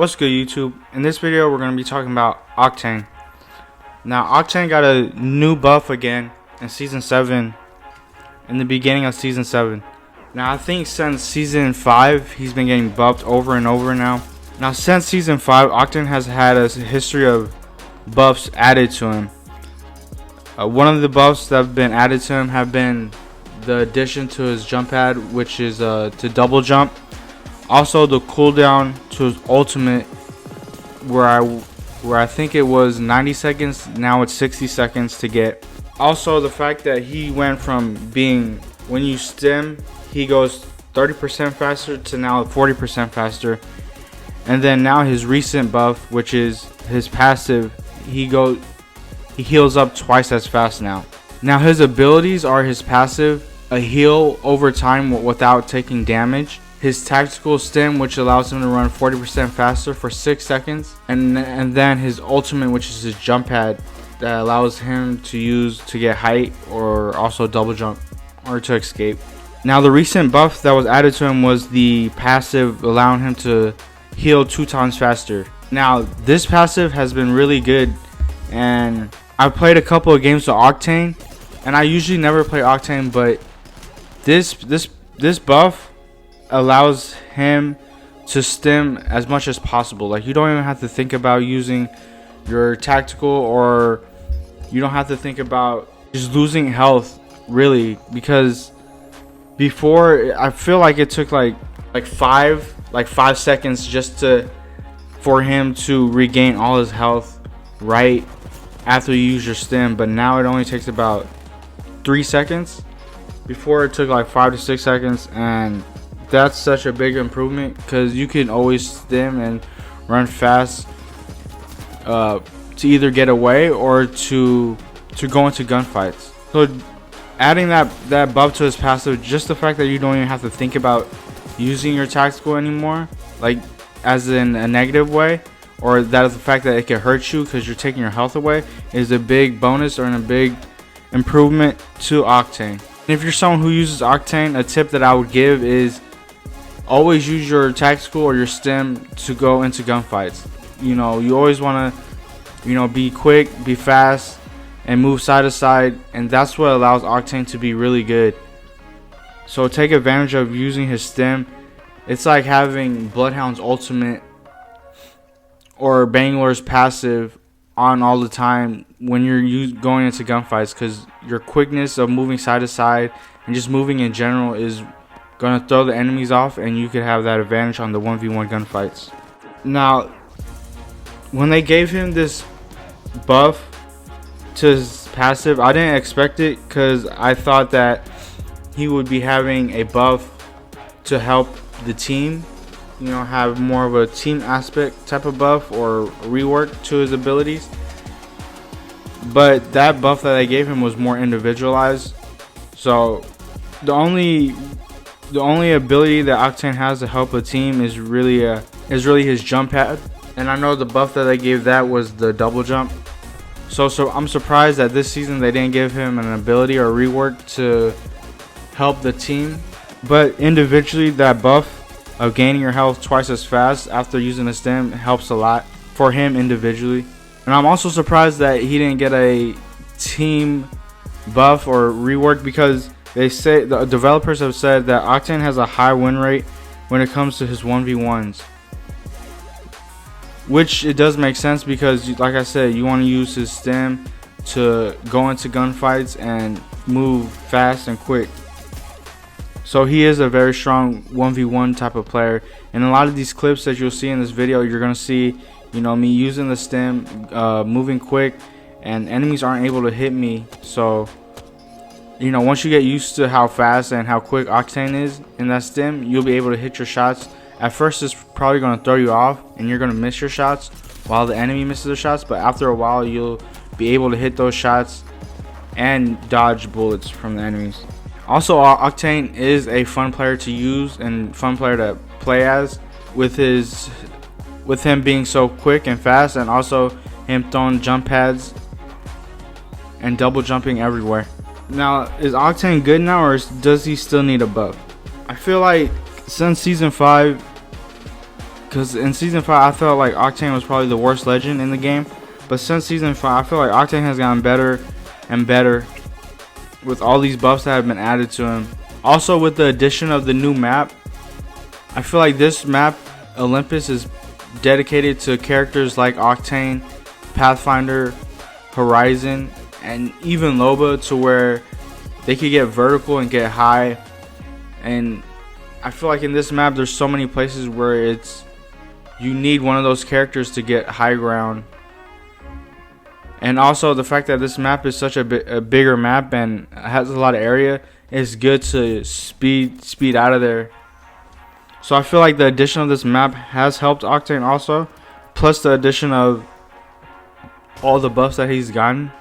What's good, YouTube? In this video we're going to be talking about Octane. Now Octane got a new buff again in season 7, in the beginning of season 7. Now I think since season 5 he's been getting buffed over and over now. Now since season 5 Octane has had a history of buffs added to him. One of the buffs that have been added to him have been the addition to his jump pad, which is to double jump. Also the cooldown to his ultimate, where I think it was 90 seconds, now it's 60 seconds to get. Also the fact that he went from being, when you stim, he goes 30% faster to now 40% faster. And then now his recent buff, which is his passive, he heals up twice as fast now. Now his abilities are his passive, a heal over time without taking damage. His tactical stim, which allows him to run 40% faster for 6 seconds. And then his ultimate, which is his jump pad, that allows him to use to get height or also double jump or to escape. Now the recent buff that was added to him was the passive, allowing him to heal 2 times faster. Now this passive has been really good, and I've played a couple of games with Octane, and I usually never play Octane, but this buff allows him to stim as much as possible. Like, you don't even have to think about using your tactical, or you don't have to think about just losing health, really, because before I feel like it took like 5 seconds just for him to regain all his health right after you use your stim, but now it only takes about 3 seconds. Before it took like 5 to 6 seconds, and that's such a big improvement because you can always stim and run fast to either get away or to go into gunfights. So adding that buff to his passive, just the fact that you don't even have to think about using your tactical anymore, like as in a negative way, or that is the fact that it can hurt you because you're taking your health away, is a big bonus or a big improvement to Octane. And if you're someone who uses Octane, a tip that I would give is always use your tactical or your stim to go into gunfights. You know, you always want to, be quick, be fast, and move side to side, and that's what allows Octane to be really good. So take advantage of using his stim. It's like having Bloodhound's ultimate or Bangler's passive on all the time when you're going into gunfights, because your quickness of moving side to side and just moving in general is going to throw the enemies off, and you could have that advantage on the 1v1 gunfights. Now when they gave him this buff to his passive, I didn't expect it because I thought that he would be having a buff to help the team, have more of a team aspect type of buff or rework to his abilities. But that buff that they gave him was more individualized. So the only ability that Octane has to help a team is really his jump pad. And I know the buff that they gave that was the double jump. So I'm surprised that this season they didn't give him an ability or rework to help the team. But individually, that buff of gaining your health twice as fast after using a stim helps a lot for him individually. And I'm also surprised that he didn't get a team buff or rework, because they say the developers have said that Octane has a high win rate when it comes to his 1v1s, which it does make sense because, like I said, you want to use his stim to go into gunfights and move fast and quick. So he is a very strong 1v1 type of player. And a lot of these clips that you'll see in this video, you're going to see, me using the stim, moving quick, and enemies aren't able to hit me. So, once you get used to how fast and how quick Octane is in that stim, you'll be able to hit your shots. At first, it's probably going to throw you off, and you're going to miss your shots while the enemy misses their shots. But after a while, you'll be able to hit those shots and dodge bullets from the enemies. Also, Octane is a fun player to use and fun player to play as, with him being so quick and fast, and also him throwing jump pads and double jumping everywhere. Now, is Octane good now, or does he still need a buff? I feel like since season 5, Because in Season 5, I felt like Octane was probably the worst legend in the game. But since Season 5, I feel like Octane has gotten better and better with all these buffs that have been added to him. Also, with the addition of the new map, I feel like this map, Olympus, is dedicated to characters like Octane, Pathfinder, Horizon, and even Loba, to where they could get vertical and get high. And I feel like in this map, there's so many places where you need one of those characters to get high ground. And also the fact that this map is such a bigger map and has a lot of area is good to speed out of there. So I feel like the addition of this map has helped Octane also, plus the addition of all the buffs that he's gotten.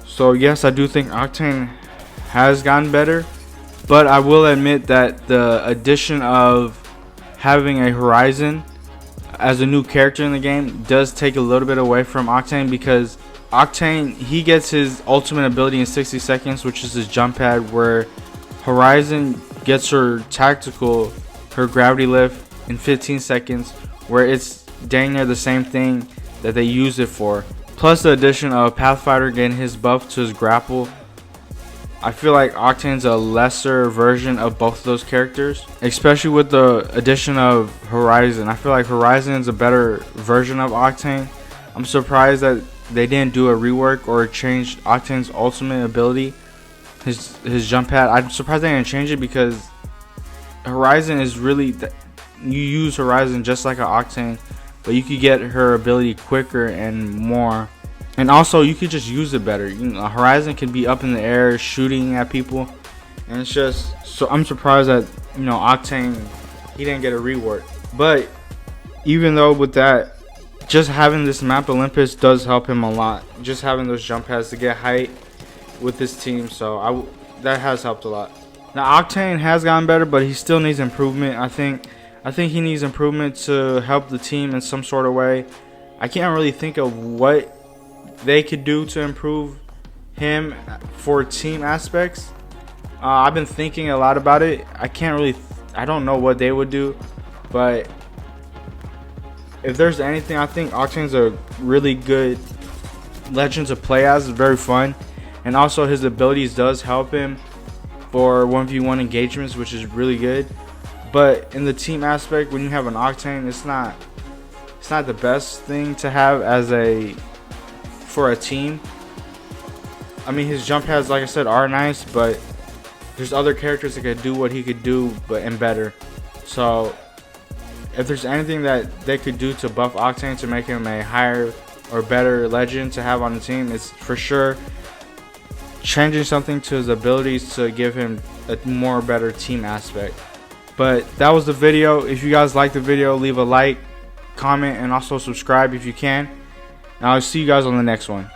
So yes, I do think Octane has gotten better, but I will admit that the addition of having a Horizon as a new character in the game does take a little bit away from Octane, because Octane, he gets his ultimate ability in 60 seconds, which is his jump pad, where Horizon gets her tactical, her gravity lift, in 15 seconds, where it's dang near the same thing that they use it for. Plus the addition of Pathfinder getting his buff to his grapple. I feel like Octane's a lesser version of both of those characters, especially with the addition of Horizon. I feel like Horizon is a better version of Octane. I'm surprised that they didn't do a rework or change Octane's ultimate ability, his jump pad. I'm surprised they didn't change it, because Horizon is really, you use Horizon just like an Octane, but you could get her ability quicker and more. And also, you could just use it better. You know, Horizon can be up in the air shooting at people, and it's just, so I'm surprised that, you know, Octane, he didn't get a rework. But even though with that, just having this map Olympus does help him a lot. Just having those jump pads to get height with his team, so that has helped a lot. Now Octane has gotten better, but he still needs improvement. I think he needs improvement to help the team in some sort of way. I can't really think of what they could do to improve him for team aspects. I've been thinking a lot about it. I don't know what they would do, but if there's anything, I think Octane's a really good legend to play as. It's very fun, and also his abilities does help him for 1v1 engagements, which is really good. But in the team aspect, when you have an Octane, it's not the best thing to have for a team. I mean, his jump pads, like I said, are nice, but there's other characters that could do what he could do, and better. So if there's anything that they could do to buff Octane to make him a higher or better legend to have on the team, it's for sure changing something to his abilities to give him a more better team aspect. But that was the video. If you guys liked the video, leave a like, comment, and also subscribe if you can. And I'll see you guys on the next one.